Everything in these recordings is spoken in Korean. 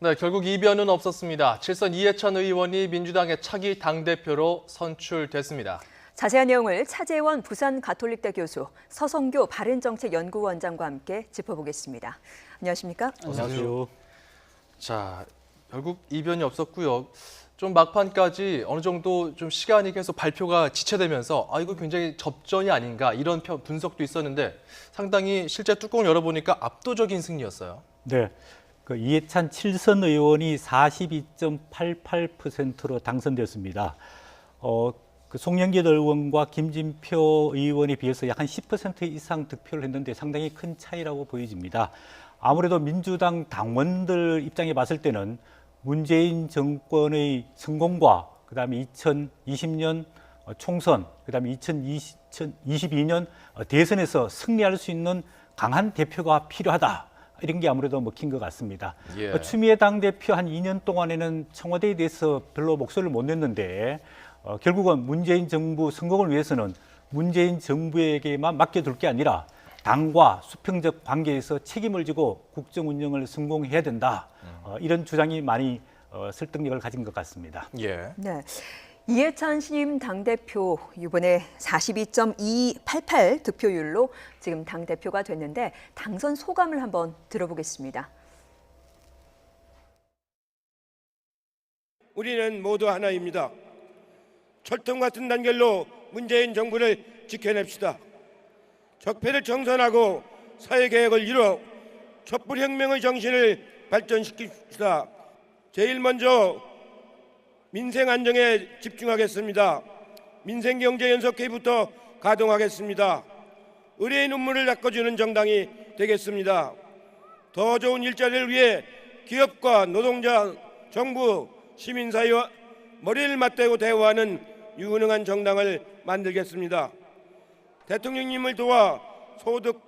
네, 결국 이변은 없었습니다. 7선 이해찬 의원이 민주당의 차기 당대표로 선출됐습니다. 자세한 내용을 차재원 부산가톨릭대 교수, 서성교 바른정책연구원장과 함께 짚어보겠습니다. 안녕하십니까? 안녕하세요. 자, 결국 이변이 없었고요. 좀 막판까지 어느 정도 좀 시간이 계속 발표가 지체되면서 이거 굉장히 접전이 아닌가 이런 분석도 있었는데 상당히 실제 뚜껑을 열어보니까 압도적인 승리였어요. 네, 그 이해찬 7선 의원이 42.88%로 당선되었습니다. 그 송영길 의원과 김진표 의원에 비해서 약 한 10% 이상 득표를 했는데 상당히 큰 차이라고 보여집니다. 아무래도 민주당 당원들 입장에 봤을 때는 문재인 정권의 성공과 그다음에 2020년 총선, 그다음에 2022년 대선에서 승리할 수 있는 강한 대표가 필요하다. 이런 게 아무래도 먹힌 것 같습니다. 예. 추미애 당대표 한 2년 동안에는 청와대에 대해서 별로 목소리를 못 냈는데 결국은 문재인 정부 성공을 위해서는 문재인 정부에게만 맡겨둘 게 아니라 당과 수평적 관계에서 책임을 지고 국정 운영을 성공해야 된다. 이런 주장이 많이 설득력을 가진 것 같습니다. 예. 네. 이해찬 신임 당대표 이번에 42.288 득표율로 지금 당대표가 됐는데 당선 소감을 한번 들어보겠습니다. 우리는 모두 하나입니다. 철통 같은 단결로 문재인 정부를 지켜냅시다. 적폐를 정산하고 사회개혁을 이뤄 촛불혁명의 정신을 발전시킵시다. 제일 먼저 민생 안정에 집중하겠습니다. 민생경제연석회의부터 가동하겠습니다. 의뢰의 눈물을 닦아주는 정당이 되겠습니다. 더 좋은 일자리를 위해 기업과 노동자, 정부, 시민사회와 머리를 맞대고 대화하는 유능한 정당을 만들겠습니다. 대통령님을 도와 소득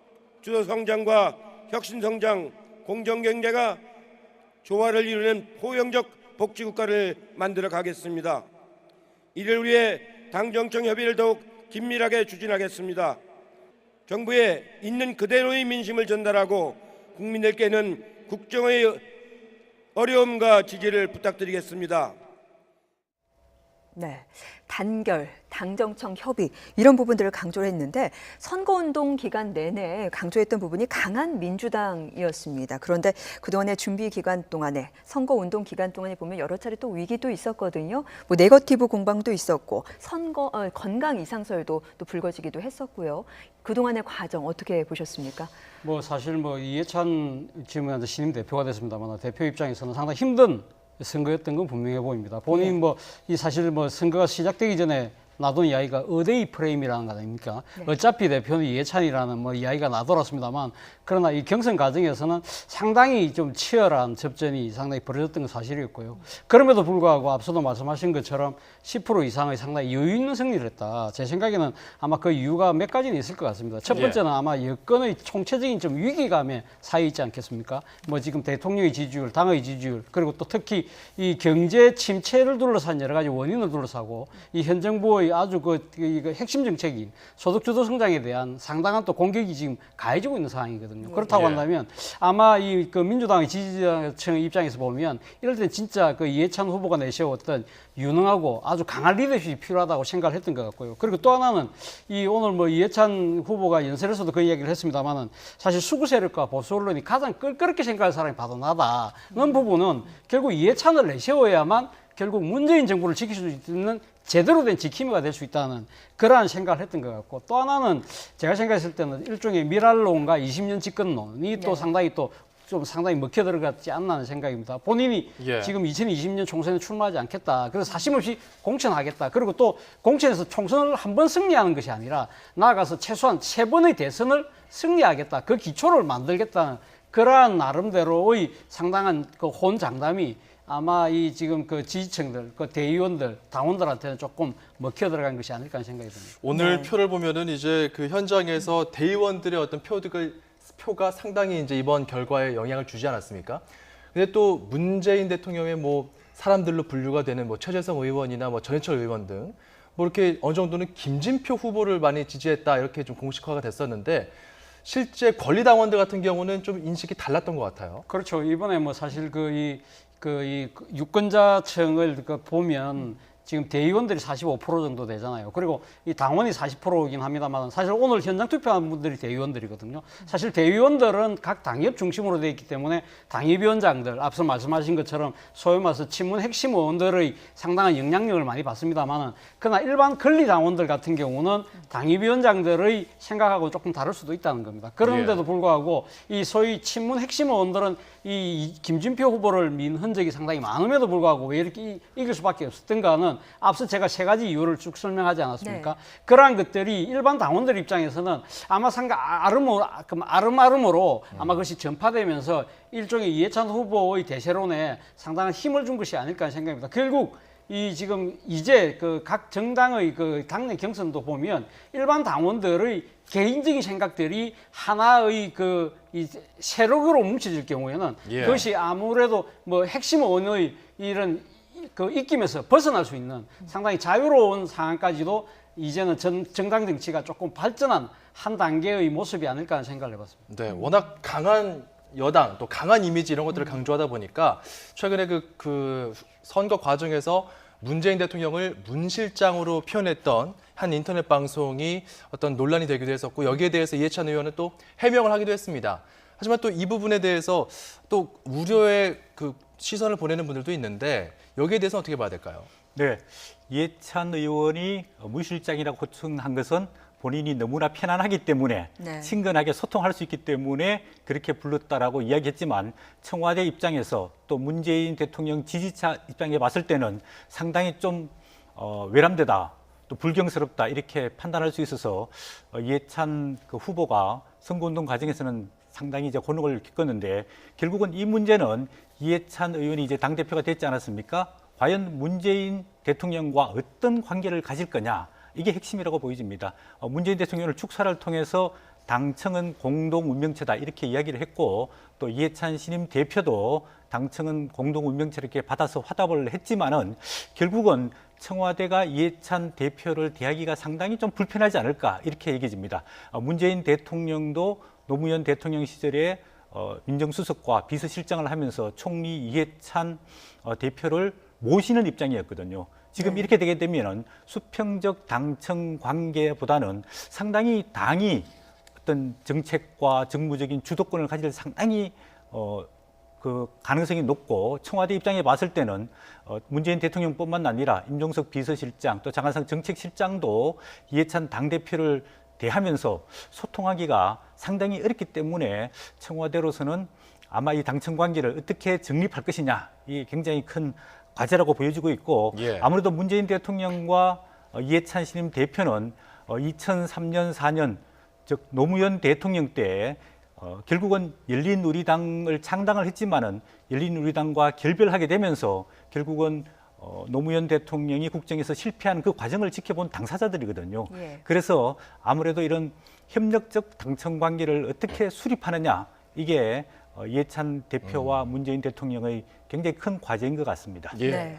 주도 성장과 혁신 성장, 공정 경제가 조화를 이루는 포용적 복지국가를 만들어 가겠습니다. 이를 위해 당정청 협의를 더욱 긴밀하게 추진하겠습니다. 정부에 있는 그대로의 민심을 전달하고 국민들께는 국정의 어려움과 지지를 부탁드리겠습니다. 네, 단결, 당정청 협의 이런 부분들을 강조를 했는데 선거운동 기간 내내 강조했던 부분이 강한 민주당이었습니다. 그런데 그동안의 준비 기간 동안에 선거운동 기간 동안에 보면 여러 차례 또 위기도 있었거든요. 뭐 네거티브 공방도 있었고 건강 이상설도 또 불거지기도 했었고요. 그동안의 과정 어떻게 보셨습니까? 뭐 사실 이해찬 지금 신임 대표가 됐습니다만 대표 입장에서는 상당히 힘든 선거였던 건 분명해 보입니다. 본인 이 사실 선거가 시작되기 전에 나돈 이야기가 어데이 프레임이라는 거 아닙니까? 네. 어차피 대표는 이해찬이라는 이야기가 나돌았습니다만 그러나 이 경선 과정에서는 상당히 좀 치열한 접전이 상당히 벌어졌던 건 사실이었고요. 그럼에도 불구하고 앞서도 말씀하신 것처럼 10% 이상의 상당히 여유 있는 승리를 했다. 제 생각에는 아마 그 이유가 몇 가지는 있을 것 같습니다. 첫 번째는 아마 여권의 총체적인 좀 위기감에 쌓여 있지 않겠습니까? 지금 대통령의 지지율, 당의 지지율, 그리고 또 특히 이 경제 침체를 둘러싼 여러 가지 원인을 둘러싸고 이 현 정부의 아주 핵심 정책인 소득주도 성장에 대한 상당한 또 공격이 지금 가해지고 있는 상황이거든요. 그렇다고 한다면 아마 이 민주당의 지지층 입장에서 보면 이럴 때 진짜 이해찬 후보가 내세웠던 유능하고 아주 강한 리더십이 필요하다고 생각을 했던 것 같고요. 그리고 또 하나는 오늘 이해찬 후보가 연설에서도 그 이야기를 했습니다만은 사실 수구 세력과 보수 언론이 가장 껄끄럽게 생각할 사람이 바로 나다는 부분은 결국 이해찬을 내세워야만 결국 문재인 정부를 지킬 수 있는 제대로 된 지킴이가 될 수 있다는 그러한 생각을 했던 것 같고 또 하나는 제가 생각했을 때는 일종의 미랄론과 20년 집권론이 또 상당히 상당히 먹혀 들어갔지 않나 하는 생각입니다. 본인이 지금 2020년 총선에 출마하지 않겠다. 그래서 사심없이 공천하겠다. 그리고 또 공천에서 총선을 한 번 승리하는 것이 아니라 나아가서 최소한 3번의 대선을 승리하겠다. 그 기초를 만들겠다는 그러한 나름대로의 상당한 혼장담이 아마 지금 지지층들, 대의원들, 당원들한테는 조금 먹혀 들어간 것이 아닐까 하는 생각이 듭니다. 오늘 표를 보면은 이제 현장에서 대의원들의 어떤 표가 상당히 이제 이번 결과에 영향을 주지 않았습니까? 근데 또 문재인 대통령의 사람들로 분류가 되는 최재성 의원이나 전해철 의원 등 이렇게 어느 정도는 김진표 후보를 많이 지지했다 이렇게 좀 공식화가 됐었는데 실제 권리 당원들 같은 경우는 좀 인식이 달랐던 것 같아요. 그렇죠. 이번에 뭐 사실 이 유권자층을 보면 지금 대의원들이 45% 정도 되잖아요. 그리고 이 당원이 40%이긴 합니다만 사실 오늘 현장 투표한 분들이 대의원들이거든요. 사실 대의원들은 각 당협 중심으로 되어 있기 때문에 당협위원장들 앞서 말씀하신 것처럼 소위 말해서 친문 핵심 의원들의 상당한 영향력을 많이 받습니다만은 그러나 일반 권리 당원들 같은 경우는 당협위원장들의 생각하고 조금 다를 수도 있다는 겁니다. 그런데도 불구하고 이 소위 친문 핵심 의원들은 이 김진표 후보를 민 흔적이 상당히 많음에도 불구하고 왜 이렇게 이길 수밖에 없었던가는 앞서 제가 세 가지 이유를 쭉 설명하지 않았습니까? 네. 그러한 것들이 일반 당원들 입장에서는 아마 아름아름으로 아마 그것이 전파되면서 일종의 이해찬 후보의 대세론에 상당한 힘을 준 것이 아닐까 하는 생각입니다. 결국 이 지금 이제 그 각 정당의 그 당내 경선도 보면 일반 당원들의 개인적인 생각들이 하나의 이 세력으로 뭉쳐질 경우에는 예. 그것이 아무래도 뭐 핵심 의원의 이런 그 입김에서 벗어날 수 있는 상당히 자유로운 상황까지도 이제는 정당 정치가 조금 발전한 한 단계의 모습이 아닐까 하는 생각을 해봤습니다. 네, 워낙 강한 여당 또 강한 이미지 이런 것들을 강조하다 보니까 최근에 그 선거 과정에서 문재인 대통령을 문실장으로 표현했던 한 인터넷 방송이 어떤 논란이 되기도 했었고 여기에 대해서 이해찬 의원은 또 해명을 하기도 했습니다. 하지만 또 이 부분에 대해서 또 우려의 그 시선을 보내는 분들도 있는데 여기에 대해서 어떻게 봐야 될까요? 네, 이해찬 의원이 문실장이라고 호칭한 것은 본인이 너무나 편안하기 때문에 네. 친근하게 소통할 수 있기 때문에 그렇게 불렀다라고 이야기했지만 청와대 입장에서 또 문재인 대통령 지지자 입장에 봤을 때는 상당히 좀 외람되다, 또 불경스럽다 이렇게 판단할 수 있어서 이해찬 그 후보가 선거운동 과정에서는 상당히 이제 곤혹을 겪었는데 결국은 이 문제는 이해찬 의원이 이제 당대표가 됐지 않았습니까? 과연 문재인 대통령과 어떤 관계를 가질 거냐 이게 핵심이라고 보여집니다. 문재인 대통령을 축사를 통해서 당청은 공동 운명체다 이렇게 이야기를 했고 또 이해찬 신임 대표도 당청은 공동 운명체 이렇게 받아서 화답을 했지만은 결국은 청와대가 이해찬 대표를 대하기가 상당히 좀 불편하지 않을까 이렇게 얘기해집니다. 문재인 대통령도 노무현 대통령 시절에 민정수석과 비서실장을 하면서 총리 이해찬 대표를 모시는 입장이었거든요. 지금 이렇게 되게 되면은 수평적 당청 관계보다는 상당히 당이 어떤 정책과 정무적인 주도권을 가질 상당히 그 가능성이 높고 청와대 입장에 봤을 때는 문재인 대통령뿐만 아니라 임종석 비서실장 또 장한상 정책실장도 이해찬 당대표를 대하면서 소통하기가 상당히 어렵기 때문에 청와대로서는 아마 이 당청 관계를 어떻게 정립할 것이냐 이게 굉장히 큰 과제라고 보여지고 있고 예. 아무래도 문재인 대통령과 이해찬 신임 대표는 2003년, 4년 즉 노무현 대통령 때 결국은 열린우리당을 창당을 했지만은 열린우리당과 결별하게 되면서 결국은 노무현 대통령이 국정에서 실패한 그 과정을 지켜본 당사자들이거든요. 예. 그래서 아무래도 이런 협력적 당청 관계를 어떻게 수립하느냐 이게 이해찬 대표와 문재인 대통령의 굉장히 큰 과제인 것 같습니다. 예. 네.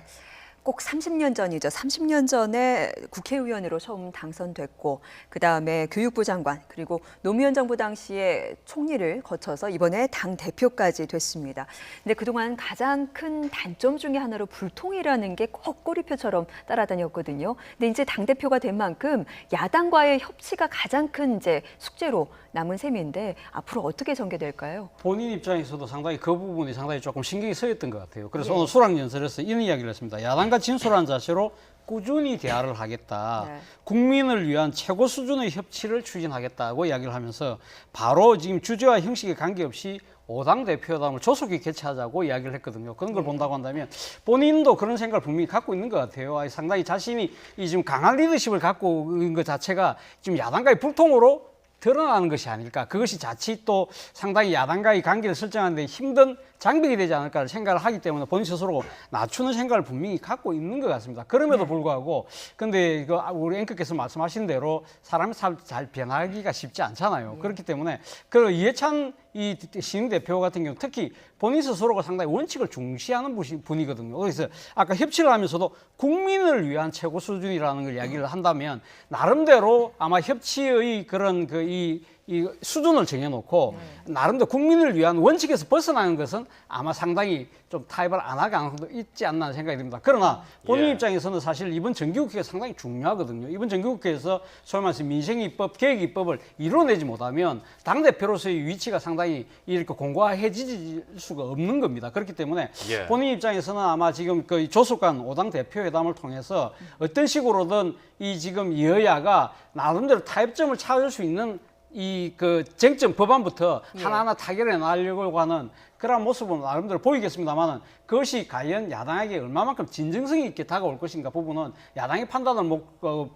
꼭 30년 전이죠. 30년 전에 국회의원으로 처음 당선됐고 그다음에 교육부 장관 그리고 노무현 정부 당시에 총리를 거쳐서 이번에 당대표까지 됐습니다. 근데 그동안 가장 큰 단점 중에 하나로 불통이라는 게 꼭 꼬리표처럼 따라다녔거든요. 근데 이제 당대표가 된 만큼 야당과의 협치가 가장 큰 이제 숙제로 남은 셈인데 앞으로 어떻게 전개될까요? 본인 입장에서도 상당히 그 부분이 상당히 조금 신경이 쓰였던 것 같아요. 그래서 예. 오늘 수락연설에서 이런 이야기를 했습니다. 야당과 진솔한 자세로 꾸준히 대화를 하겠다. 네. 국민을 위한 최고 수준의 협치를 추진하겠다고 이야기를 하면서 바로 지금 주제와 형식에 관계없이 5당 대표회담을 조속히 개최하자고 이야기를 했거든요. 그런 걸 본다고 한다면 본인도 그런 생각을 분명히 갖고 있는 것 같아요. 상당히 자신이 이 지금 강한 리더십을 갖고 있는 것 자체가 지금 야당과의 불통으로 드러나는 것이 아닐까. 그것이 자칫 또 상당히 야당과의 관계를 설정하는 데 힘든 장벽이 되지 않을까 생각을 하기 때문에 본인 스스로 낮추는 생각을 분명히 갖고 있는 것 같습니다. 그럼에도 불구하고 근데 우리 앵커께서 말씀하신 대로 사람이 잘 변하기가 쉽지 않잖아요. 그렇기 때문에 그 이해찬 이 신임 대표 같은 경우 특히 본인 스스로가 상당히 원칙을 중시하는 분이거든요. 그래서 아까 협치를 하면서도 국민을 위한 최고 수준이라는 걸 이야기를 한다면 나름대로 아마 협치의 그런 이 이 수준을 정해놓고 나름대로 국민을 위한 원칙에서 벗어나는 것은 아마 상당히 좀 타협을 안 할 가능성도 있지 않나 하는 생각이 듭니다. 그러나 본인 예. 입장에서는 사실 이번 정기국회가 상당히 중요하거든요. 이번 정기국회에서 소위 말해서 민생입법, 계획입법을 이뤄내지 못하면 당대표로서의 위치가 상당히 이렇게 공고해질 수가 없는 겁니다. 그렇기 때문에 예. 본인 입장에서는 아마 지금 그 조속한 5당 대표회담을 통해서 어떤 식으로든 이 지금 여야가 나름대로 타협점을 찾을 수 있는 이 그 쟁점 법안부터 예. 하나하나 타결해 나가려고 하는 그런 모습은 나름대로 보이겠습니다만은 그것이 과연 야당에게 얼마만큼 진정성이 있게 다가올 것인가 부분은 야당이 판단할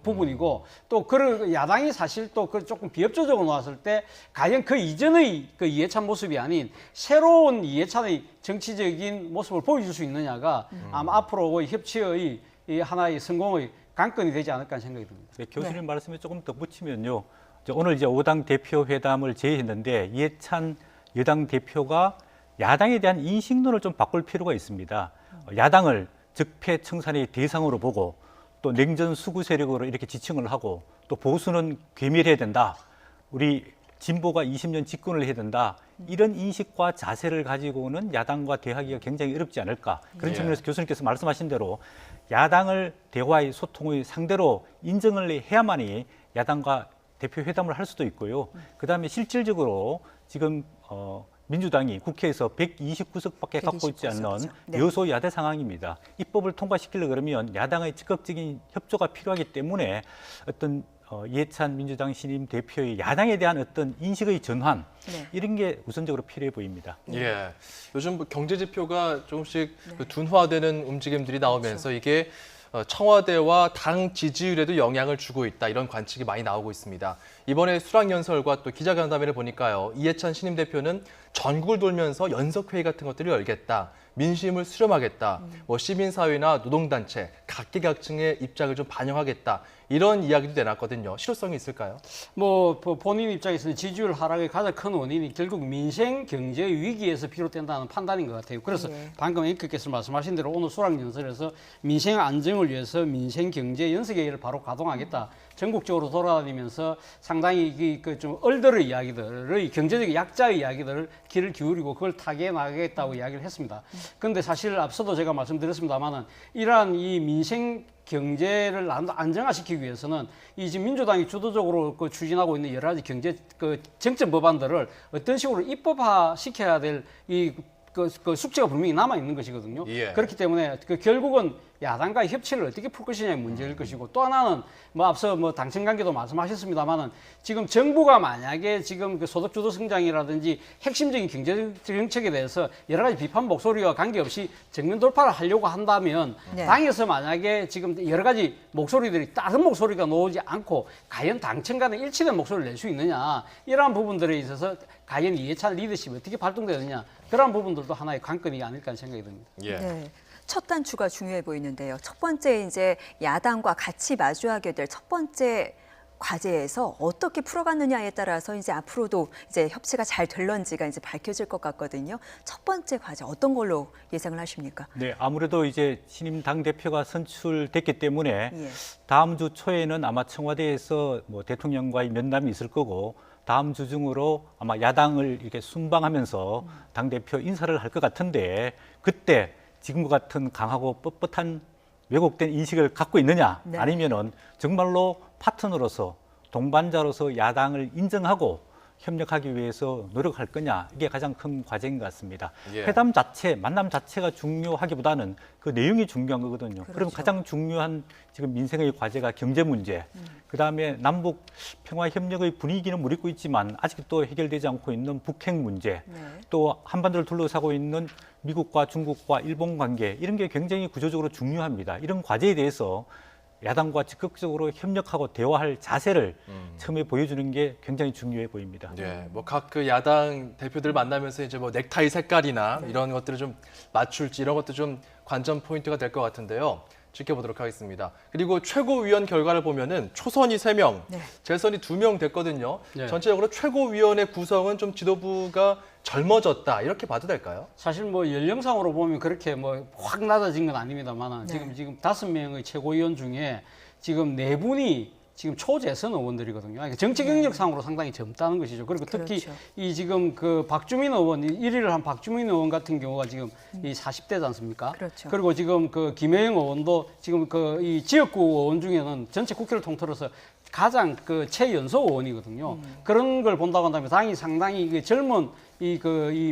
부분이고 또 그 야당이 사실 또 그 조금 비협조적으로 나왔을 때 과연 그 이전의 그 이해찬 모습이 아닌 새로운 이해찬의 정치적인 모습을 보여줄 수 있느냐가 아마 앞으로의 협치의 이 하나의 성공의 관건이 되지 않을까 하는 생각이 듭니다. 네, 교수님 말씀에 조금 더 붙이면요. 오늘 이제 5당 대표 회담을 제의했는데 이해찬 여당 대표가 야당에 대한 인식론을 좀 바꿀 필요가 있습니다. 야당을 적폐 청산의 대상으로 보고 또 냉전 수구 세력으로 이렇게 지칭을 하고 또 보수는 괴멸해야 된다. 우리 진보가 20년 집권을 해야 된다. 이런 인식과 자세를 가지고는 야당과 대화하기가 굉장히 어렵지 않을까. 그런 예. 측면에서 교수님께서 말씀하신 대로 야당을 대화의 소통의 상대로 인정을 해야만이 야당과 대표 회담을 할 수도 있고요. 그다음에 실질적으로 지금 민주당이 국회에서 129석밖에 갖고 있지 않는 129석 이죠. 네. 여소야대 상황입니다. 입법을 통과시키려고 그러면 야당의 적극적인 협조가 필요하기 때문에 어떤 이해찬 민주당 신임 대표의 야당에 대한 어떤 인식의 전환 네. 이런 게 우선적으로 필요해 보입니다. 예. 요즘 뭐 경제 지표가 조금씩 그 둔화되는 움직임들이 나오면서 이게 청와대와 당 지지율에도 영향을 주고 있다 이런 관측이 많이 나오고 있습니다. 이번에 수락연설과 또 기자간담회를 보니까요. 이해찬 신임 대표는 전국을 돌면서 연석회의 같은 것들을 열겠다. 민심을 수렴하겠다. 뭐 시민사회나 노동단체, 각계각층의 입장을 좀 반영하겠다. 이런 이야기도 내놨거든요. 실효성이 있을까요? 뭐 본인 입장에서는 지지율 하락의 가장 큰 원인이 결국 민생 경제 위기에서 비롯된다는 판단인 것 같아요. 그래서 네. 방금 앵커께서 말씀하신 대로 오늘 수락연설에서 민생 안정을 위해서 민생 경제 연석회의를 바로 가동하겠다. 전국적으로 돌아다니면서 상당히 좀 얼들의 이야기들의 경제적 약자의 이야기들을 귀를 기울이고 그걸 타개해 나가겠다고 이야기를 했습니다. 그런데 사실 앞서도 제가 말씀드렸습니다만은 이러한 이 민생 경제를 안정화시키기 위해서는 이 지금 민주당이 주도적으로 추진하고 있는 여러 가지 경제 정책 법안들을 어떤 식으로 입법화 시켜야 될 그 숙제가 분명히 남아 있는 것이거든요. 예. 그렇기 때문에 결국은 야당과의 협치를 어떻게 풀 것이냐의 문제일 것이고 또 하나는 뭐 앞서 뭐 당청 관계도 말씀하셨습니다만은 지금 정부가 만약에 지금 그 소득 주도 성장이라든지 핵심적인 경제 정책에 대해서 여러 가지 비판 목소리와 관계없이 정면 돌파를 하려고 한다면 네. 당에서 만약에 지금 여러 가지 목소리들이 다른 목소리가 나오지 않고 과연 당청 간에 일치된 목소리를 낼 수 있느냐 이러한 부분들에 있어서 과연 이해찬 리더십이 어떻게 발동되느냐 그런 부분들도 하나의 관건이 아닐까 하는 생각이 듭니다. 예. 네. 첫 단추가 중요해 보이는데요. 첫 번째 이제 야당과 같이 마주하게 될 첫 번째 과제에서 어떻게 풀어가느냐에 따라서 이제 앞으로도 이제 협치가 잘 될런지가 이제 밝혀질 것 같거든요. 첫 번째 과제 어떤 걸로 예상을 하십니까? 네, 아무래도 이제 신임 당 대표가 선출됐기 때문에 예. 다음 주 초에는 아마 청와대에서 뭐 대통령과의 면담이 있을 거고 다음 주 중으로 아마 야당을 이렇게 순방하면서 당 대표 인사를 할 것 같은데 그때 지금과 같은 강하고 뻣뻣한 왜곡된 인식을 갖고 있느냐 네. 아니면은 정말로 파트너로서 동반자로서 야당을 인정하고 협력하기 위해서 노력할 거냐 이게 가장 큰 과제인 것 같습니다. 예. 회담 자체, 만남 자체가 중요하기보다는 그 내용이 중요한 거거든요. 그렇죠. 그럼 가장 중요한 지금 민생의 과제가 경제 문제, 그다음에 남북 평화 협력의 분위기는 무르익고 있지만 아직도 해결되지 않고 있는 북핵 문제, 네. 또 한반도를 둘러싸고 있는 미국과 중국과 일본 관계 이런 게 굉장히 구조적으로 중요합니다. 이런 과제에 대해서 야당과 적극적으로 협력하고 대화할 자세를 처음에 보여주는 게 굉장히 중요해 보입니다. 예, 뭐 각 그 야당 대표들 만나면서 이제 뭐 넥타이 색깔이나 이런 것들을 좀 맞출지 이런 것도 좀 관전 포인트가 될 것 같은데요. 지켜보도록 하겠습니다. 그리고 최고위원 결과를 보면은 초선이 3명, 네. 재선이 2명 됐거든요. 네. 전체적으로 최고위원의 구성은 좀 지도부가 젊어졌다 이렇게 봐도 될까요? 사실 뭐 연령상으로 보면 그렇게 뭐 확 낮아진 건 아닙니다만 네. 지금 5명의 최고위원 중에 지금 4분이 지금 초재선 의원들이거든요. 그러니까 정치 경력상으로 상당히 젊다는 것이죠. 그리고 특히 그렇죠. 이 지금 그 박주민 의원, 1위를 한 박주민 의원 같은 경우가 지금 이 40대지 않습니까? 그렇죠. 그리고 지금 그 김혜영 의원도 지금 그 이 지역구 의원 중에는 전체 국회를 통틀어서 가장 그 최연소 의원이거든요. 그런 걸 본다고 한다면 당이 상당히 이게 젊은 이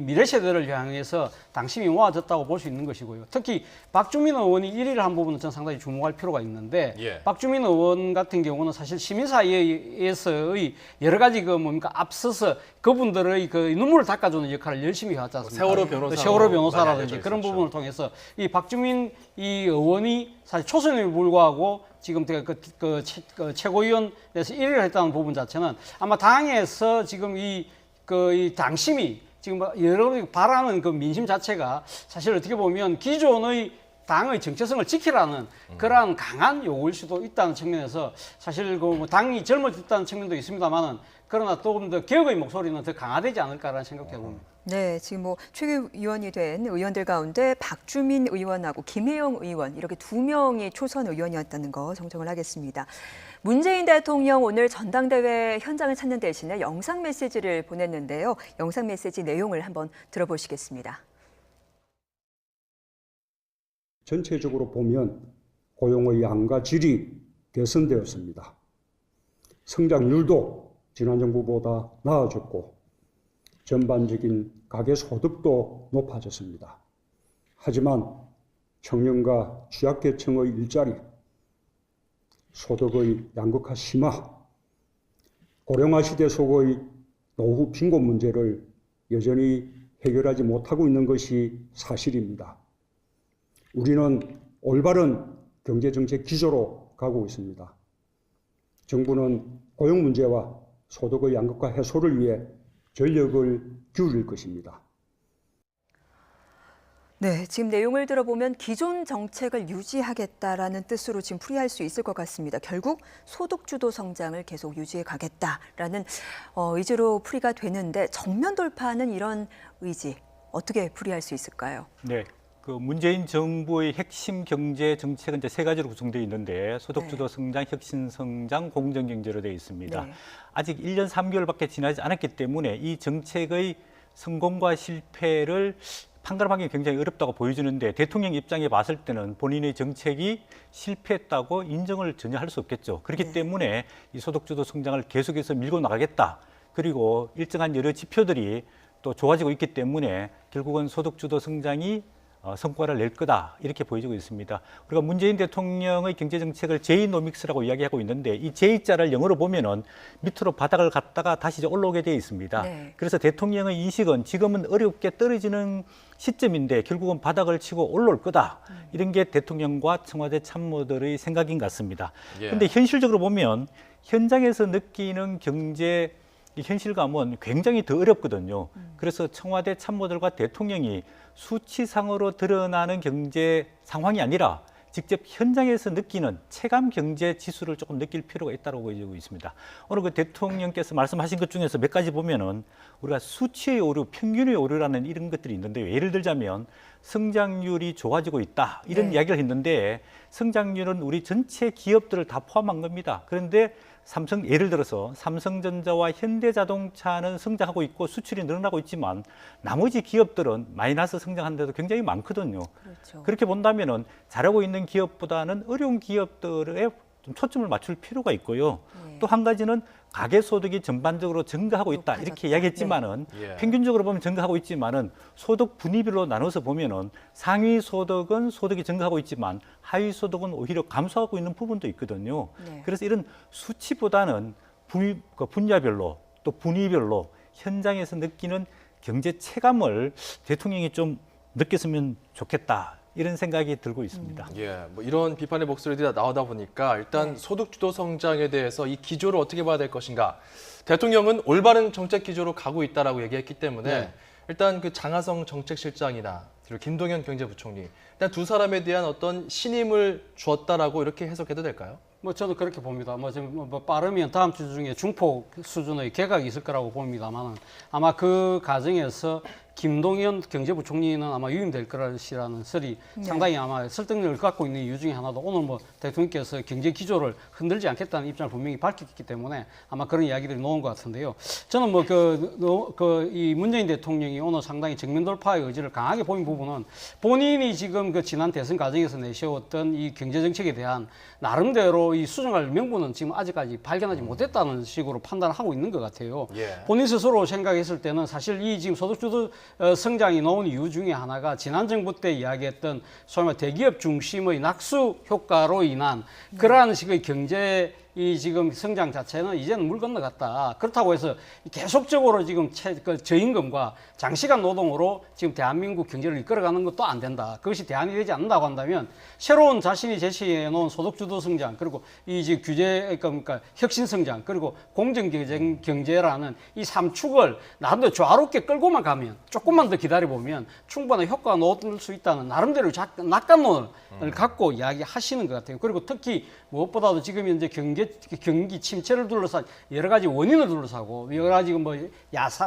미래 세대를 향해서 당심이 모아졌다고 볼 수 있는 것이고요. 특히 박주민 의원이 1위를 한 부분은 저는 상당히 주목할 필요가 있는데 예. 박주민 의원 같은 경우는 사실 시민사회에서의 여러 가지 그 뭡니까 앞서서 그분들의 그 눈물을 닦아주는 역할을 열심히 해왔지 않습니까? 세월호 변호사, 세월호 변호사라든지 그런 있었죠. 부분을 통해서 이 박주민 이 의원이 사실 초선임에 불구하고 지금 그 최고위원에서 1위를 했다는 부분 자체는 아마 당에서 지금 이 당심이 지금 여러 바라는 그 민심 자체가 사실 어떻게 보면 기존의 당의 정체성을 지키라는 그러한 강한 요구일 수도 있다는 측면에서 사실 그 당이 젊어졌다는 측면도 있습니다만은 그러나 조금 더 개혁의 목소리는 더 강화되지 않을까라는 생각해 봅니다. 네, 지금 뭐 최고위원이 된 의원들 가운데 박주민 의원하고 김혜영 의원 이렇게 2명이 초선 의원이었다는 거 정정을 하겠습니다. 문재인 대통령 오늘 전당대회 현장을 찾는 대신에 영상 메시지를 보냈는데요. 영상 메시지 내용을 한번 들어보시겠습니다. 전체적으로 보면 고용의 양과 질이 개선되었습니다. 성장률도 지난 정부보다 나아졌고 전반적인 가계소득도 높아졌습니다. 하지만 청년과 취약계층의 일자리, 소득의 양극화 심화, 고령화 시대 속의 노후 빈곤 문제를 여전히 해결하지 못하고 있는 것이 사실입니다. 우리는 올바른 경제정책 기조로 가고 있습니다. 정부는 고용 문제와 소득의 양극화 해소를 위해 전력을 기울일 것입니다. 네, 지금 내용을 들어보면 기존 정책을 유지하겠다라는 뜻으로 지금 풀이할 수 있을 것 같습니다. 결국 소득주도 성장을 계속 유지해 가겠다라는 의지로 풀이가 되는데 정면 돌파하는 이런 의지 어떻게 풀이할 수 있을까요? 네. 그 문재인 정부의 핵심 경제 정책은 이제 3가지로 구성되어 있는데 소득주도 성장, 혁신 성장, 공정 경제로 되어 있습니다. 네. 아직 1년 3개월밖에 지나지 않았기 때문에 이 정책의 성공과 실패를 판가름하기 굉장히 어렵다고 보여지는데 대통령 입장에 봤을 때는 본인의 정책이 실패했다고 인정을 전혀 할 수 없겠죠. 그렇기 때문에 이 소득주도 성장을 계속해서 밀고 나가겠다. 그리고 일정한 여러 지표들이 또 좋아지고 있기 때문에 결국은 소득주도 성장이 성과를 낼 거다 이렇게 보여지고 있습니다. 우리가 문재인 대통령의 경제정책을 제이노믹스라고 이야기하고 있는데 이 제이자를 영어로 보면은 밑으로 바닥을 갔다가 다시 이제 올라오게 되어 있습니다. 네. 그래서 대통령의 인식은 지금은 어렵게 떨어지는 시점인데 결국은 바닥을 치고 올라올 거다. 이런 게 대통령과 청와대 참모들의 생각인 것 같습니다. 그런데 현실적으로 보면 현장에서 느끼는 경제 이 현실감은 굉장히 더 어렵거든요. 그래서 청와대 참모들과 대통령이 수치상으로 드러나는 경제 상황이 아니라 직접 현장에서 느끼는 체감 경제 지수를 조금 느낄 필요가 있다고 보여지고 있습니다. 오늘 그 대통령께서 말씀하신 것 중에서 몇 가지 보면은 우리가 수치의 오류, 평균의 오류라는 이런 것들이 있는데요. 예를 들자면 성장률이 좋아지고 있다 이런 이야기를 했는데 성장률은 우리 전체 기업들을 다 포함한 겁니다. 그런데 예를 들어서 삼성전자와 현대자동차는 성장하고 있고 수출이 늘어나고 있지만 나머지 기업들은 마이너스 성장한 데도 굉장히 많거든요. 그렇죠. 그렇게 본다면은 잘하고 있는 기업보다는 어려운 기업들에 좀 초점을 맞출 필요가 있고요. 또 한 가지는 가계소득이 전반적으로 증가하고 있다 높아졌다. 이렇게 이야기했지만은 평균적으로 보면 증가하고 있지만은 소득 분위별로 나눠서 보면은 상위 소득은 소득이 증가하고 있지만 하위 소득은 오히려 감소하고 있는 부분도 있거든요. 네. 그래서 이런 수치보다는 분야별로 또 분위별로 현장에서 느끼는 경제 체감을 대통령이 좀 느꼈으면 좋겠다. 이런 생각이 들고 있습니다. 예, 뭐 이런 비판의 목소리들이 나오다 보니까 일단 소득주도 성장에 대해서 이 기조를 어떻게 봐야 될 것인가. 대통령은 올바른 정책 기조로 가고 있다라고 얘기했기 때문에 일단 그 장하성 정책실장이나 그리고 김동연 경제부총리. 일단 두 사람에 대한 어떤 신임을 주었다라고 이렇게 해석해도 될까요? 뭐 저도 그렇게 봅니다. 뭐 지금 뭐 빠르면 다음 주 중에 중폭 수준의 개각이 있을 거라고 봅니다만 아마 그 과정에서 김동연 경제부총리는 아마 유임될 것이라는 설이 상당히 아마 설득력을 갖고 있는 이유 중에 하나도 오늘 뭐 대통령께서 경제 기조를 흔들지 않겠다는 입장을 분명히 밝혔기 때문에 아마 그런 이야기들이 나온 것 같은데요. 저는 뭐 이 문재인 대통령이 오늘 상당히 정면 돌파의 의지를 강하게 보인 부분은 본인이 지금 그 지난 대선 과정에서 내세웠던 이 경제 정책에 대한 나름대로 이 수정할 명분은 지금 아직까지 발견하지 못했다는 식으로 판단을 하고 있는 것 같아요. 본인 스스로 생각했을 때는 사실 이 지금 소득주도 성장이 나온 이유 중에 하나가 지난 정부 때 이야기했던 소위 말해 대기업 중심의 낙수 효과로 인한 그러한 식의 경제 이 지금 성장 자체는 이제는 물 건너갔다. 그렇다고 해서 계속적으로 지금 저임금과 장시간 노동으로 지금 대한민국 경제를 이끌어가는 것도 안 된다. 그것이 대안이 되지 않는다고 한다면 새로운 자신이 제시해 놓은 소득주도 성장 그리고 이 지금 규제 그러니까 혁신 성장 그리고 공정 경제라는 이 3축을 나름대로 조화롭게 끌고만 가면 조금만 더 기다려 보면 충분한 효과가 나올 수 있다는 나름대로 낙관론을 갖고 이야기하시는 것 같아요. 그리고 특히 무엇보다도 지금 현재 경기 침체를 둘러싼 여러 가지 원인을 둘러싸고 여러 가지 뭐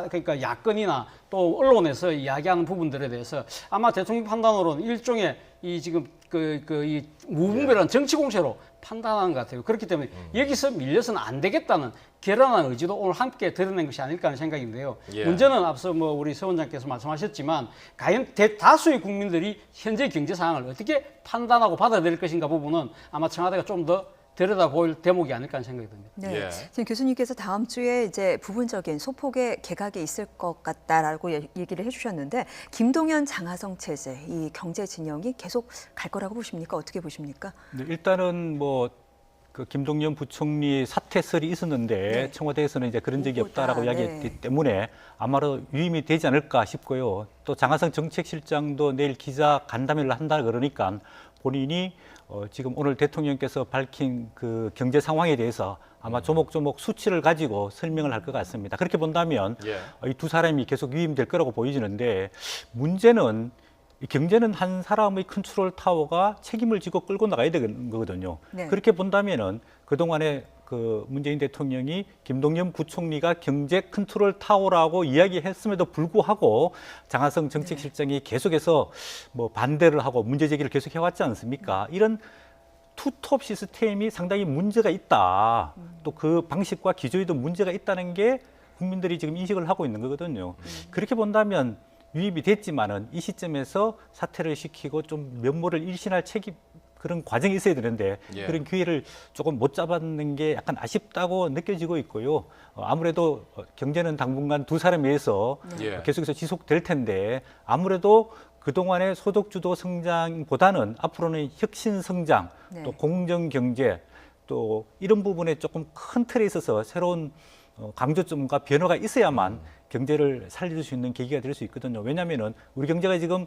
그러니까 야권이나 또 언론에서 이야기하는 부분들에 대해서 아마 대통령 판단으로는 일종의 이 지금 이 무분별한 정치 공세로 판단하는 것 같아요. 그렇기 때문에 여기서 밀려서는 안 되겠다는 결연한 의지도 오늘 함께 드러낸 것이 아닐까 하는 생각인데요. 문제는 앞서 뭐 우리 서 원장께서 말씀하셨지만 과연 대다수의 국민들이 현재 경제 상황을 어떻게 판단하고 받아들일 것인가 부분은 아마 청와대가 좀 더 들여다볼 대목이 아닐까 하는 생각이 듭니다. 네, 지금 교수님께서 다음 주에 이제 부분적인 소폭의 개각이 있을 것 같다라고 얘기를 해주셨는데 김동연 장하성 체제, 이 경제 진영이 계속 갈 거라고 보십니까? 어떻게 보십니까? 네, 일단은 뭐 그 김동연 부총리 사퇴설이 있었는데 청와대에서는 이제 그런 적이 없다라고 이야기했기 때문에 아마도 유임이 되지 않을까 싶고요. 또 장하성 정책실장도 내일 기자 간담회를 한다 그러니까 본인이 지금 오늘 대통령께서 밝힌 그 경제 상황에 대해서 아마 조목조목 수치를 가지고 설명을 할 것 같습니다. 그렇게 본다면 이 두 사람이 계속 유임될 거라고 보이지는데 문제는 경제는 한 사람의 컨트롤 타워가 책임을 지고 끌고 나가야 되는 거거든요. 그렇게 본다면은 그동안에 그 문재인 대통령이 김동연 부총리가 경제 컨트롤 타워라고 이야기했음에도 불구하고 장하성 정책실장이 계속해서 뭐 반대를 하고 문제 제기를 계속 해왔지 않습니까? 이런 투톱 시스템이 상당히 문제가 있다. 또 그 방식과 기조에도 문제가 있다는 게 국민들이 지금 인식을 하고 있는 거거든요. 그렇게 본다면 유입이 됐지만은 이 시점에서 사퇴를 시키고 좀 면모를 일신할 그런 과정이 있어야 되는데 그런 기회를 조금 못 잡았는 게 약간 아쉽다고 느껴지고 있고요. 아무래도 경제는 당분간 두 사람에 의해서 계속해서 지속될 텐데 아무래도 그동안의 소득주도 성장보다는 앞으로는 혁신 성장, 또 공정 경제, 또 이런 부분에 조금 큰 틀에 있어서 새로운 강조점과 변화가 있어야만 경제를 살릴 수 있는 계기가 될 수 있거든요. 왜냐하면은 우리 경제가 지금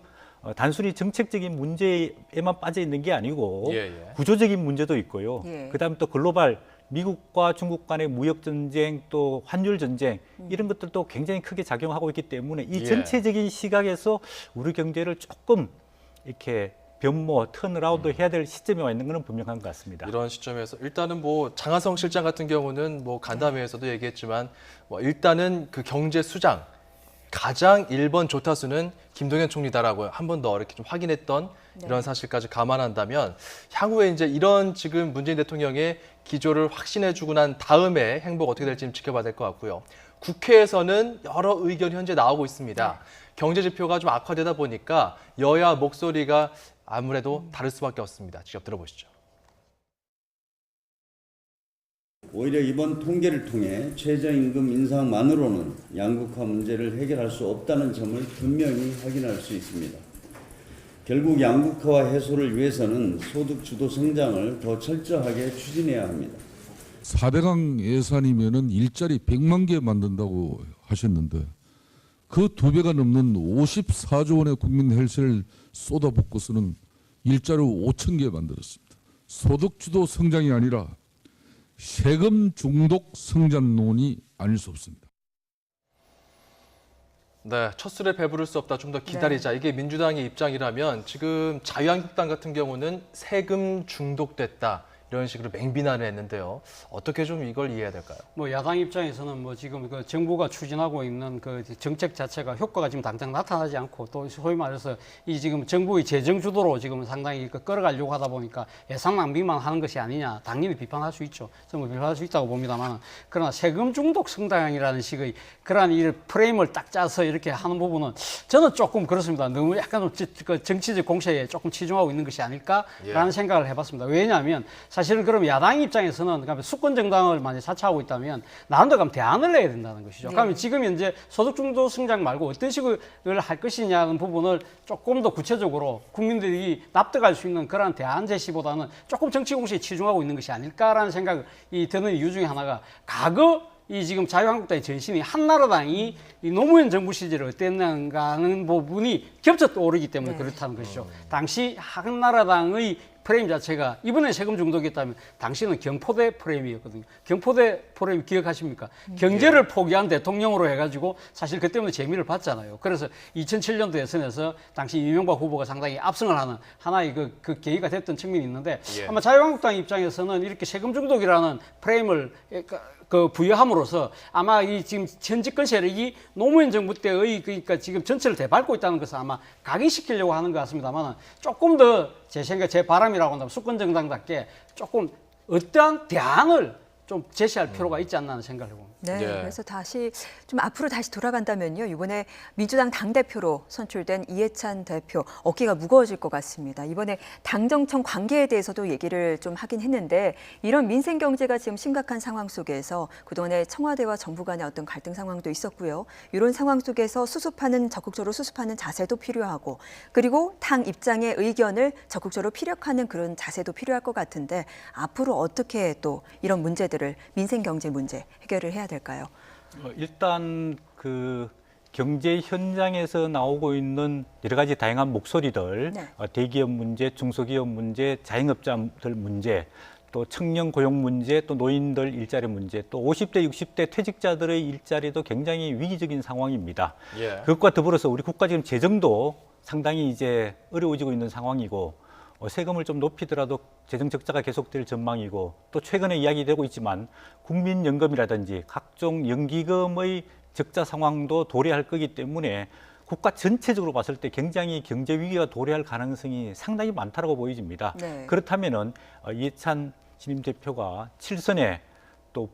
단순히 정책적인 문제에만 빠져 있는 게 아니고 구조적인 문제도 있고요. 그다음에 또 글로벌 미국과 중국 간의 무역 전쟁 또 환율 전쟁 이런 것들도 굉장히 크게 작용하고 있기 때문에 이 전체적인 시각에서 우리 경제를 조금 이렇게 변모, 턴어라운드 해야 될 시점에 와 있는 것은 분명한 것 같습니다. 이런 시점에서 일단은 뭐 장하성 실장 같은 경우는 뭐 간담회에서도 얘기했지만 뭐 일단은 그 경제 수장 가장 1번 조타수는 김동연 총리다라고 한 번 더 이렇게 좀 확인했던 이런 사실까지 감안한다면 향후에 이제 이런 지금 문재인 대통령의 기조를 확신해주고 난 다음에 행보가 어떻게 될지 지켜봐야 될 것 같고요. 국회에서는 여러 의견이 현재 나오고 있습니다. 경제 지표가 좀 악화되다 보니까 여야 목소리가 아무래도 다를 수밖에 없습니다. 직접 들어보시죠. 오히려 이번 통계를 통해 최저임금 인상만으로는 양극화 문제를 해결할 수 없다는 점을 분명히 확인할 수 있습니다. 결국 양극화와 해소를 위해서는 소득 주도 성장을 더 철저하게 추진해야 합니다. 4대강 예산이면은 일자리 100만 개 만든다고 하셨는데 그 2배가 넘는 54조 원의 국민 헬스를 쏟아붓고서는 일자리 5천 개 만들었습니다. 소득주도 성장이 아니라 세금 중독 성장론이 아닐 수 없습니다. 네, 첫 술에 배부를 수 없다. 좀 더 기다리자. 이게 민주당의 입장이라면 지금 자유한국당 같은 경우는 세금 중독됐다. 이런 식으로 맹비난을 했는데요. 어떻게 좀 이걸 이해해야 될까요? 뭐 야당 입장에서는 뭐 지금 그 정부가 추진하고 있는 그 정책 자체가 효과가 지금 당장 나타나지 않고 또 소위 말해서 이 지금 정부의 재정 주도로 지금 상당히 그 끌어가려고 하다 보니까 예산 낭비만 하는 것이 아니냐 당연히 비판할 수 있죠. 저는 비판할 수 있다고 봅니다만 그러나 세금 중독 성당이라는 식의 그러한 이 프레임을 딱 짜서 이렇게 하는 부분은 저는 조금 그렇습니다. 너무 약간 그 정치적 공세에 조금 치중하고 있는 것이 아닐까라는 생각을 해봤습니다. 왜냐하면 사실은 그럼 야당 입장에서는 그러니까 수권 정당을 만약 자처하고 있다면 나름대로 그럼 대안을 내야 된다는 것이죠. 그러면 지금 현재 소득 중도 성장 말고 어떤 식을 할 것이냐는 부분을 조금 더 구체적으로 국민들이 납득할 수 있는 그런 대안 제시보다는 조금 정치 공세에 치중하고 있는 것이 아닐까라는 생각이 드는 이유 중에 하나가 과거 이 지금 자유한국당의 전신이 한나라당이 이 노무현 정부 시절에 어땠는가 하는 부분이 겹쳐 떠오르기 때문에 그렇다는 것이죠. 당시 한나라당의 프레임 자체가 이번에 세금 중독이었다면 당시는 경포대 프레임이었거든요. 경포대 프레임 기억하십니까? 경제를 포기한 대통령으로 해가지고 사실 그 때문에 재미를 봤잖아요. 그래서 2007년도 대선에서 당시 이명박 후보가 상당히 압승을 하는 하나의 그 계기가 됐던 측면이 있는데 아마 자유한국당 입장에서는 이렇게 세금 중독이라는 프레임을 부여함으로써 아마 이 지금 현 집권 세력이 노무현 정부 때의 그러니까 지금 전체를 되밟고 있다는 것을 아마 각인시키려고 하는 것 같습니다만 조금 더 제 생각, 제 바람이라고 한다면 수권 정당답게 조금 어떠한 대안을 좀 제시할 필요가 있지 않나 하는 생각을 해봅니다. 네, 그래서 좀 앞으로 다시 돌아간다면요. 이번에 민주당 당대표로 선출된 이해찬 대표 어깨가 무거워질 것 같습니다. 이번에 당정청 관계에 대해서도 얘기를 좀 하긴 했는데 이런 민생 경제가 지금 심각한 상황 속에서 그동안에 청와대와 정부 간의 어떤 갈등 상황도 있었고요. 이런 상황 속에서 적극적으로 수습하는 자세도 필요하고 그리고 당 입장의 의견을 적극적으로 피력하는 그런 자세도 필요할 것 같은데 앞으로 어떻게 또 이런 문제들을 민생 경제 문제 해결을 해야 될까요? 일단 그 경제 현장에서 나오고 있는 여러 가지 다양한 목소리들, 대기업 문제, 중소기업 문제, 자영업자들 문제, 또 청년 고용 문제, 또 노인들 일자리 문제, 또 50대, 60대 퇴직자들의 일자리도 굉장히 위기적인 상황입니다. 그것과 더불어서 우리 국가 지금 재정도 상당히 이제 어려워지고 있는 상황이고 세금을 좀 높이더라도 재정 적자가 계속될 전망이고 또 최근에 이야기되고 있지만 국민연금이라든지 각종 연기금의 적자 상황도 도래할 거기 때문에 국가 전체적으로 봤을 때 굉장히 경제 위기가 도래할 가능성이 상당히 많다고 보여집니다. 그렇다면은 이해찬 신임 대표가 7선에 또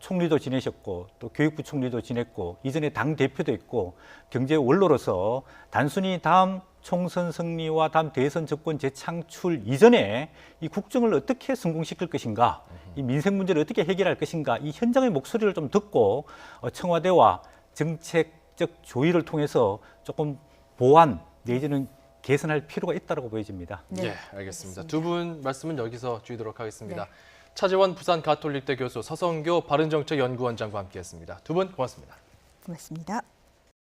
총리도 지내셨고 또 교육부 총리도 지냈고 이전에 당 대표도 했고 경제 원로로서 단순히 다음 총선 승리와 다음 대선 정권 재창출 이전에 이 국정을 어떻게 성공시킬 것인가, 이 민생 문제를 어떻게 해결할 것인가, 이 현장의 목소리를 좀 듣고 청와대와 정책적 조율을 통해서 조금 보완 내지는 개선할 필요가 있다고 보여집니다. 네, 알겠습니다. 두 분 말씀은 여기서 줄이도록 하겠습니다. 차재원 부산 가톨릭대 교수, 서성교 바른정책연구원장과 함께했습니다. 두 분 고맙습니다. 고맙습니다.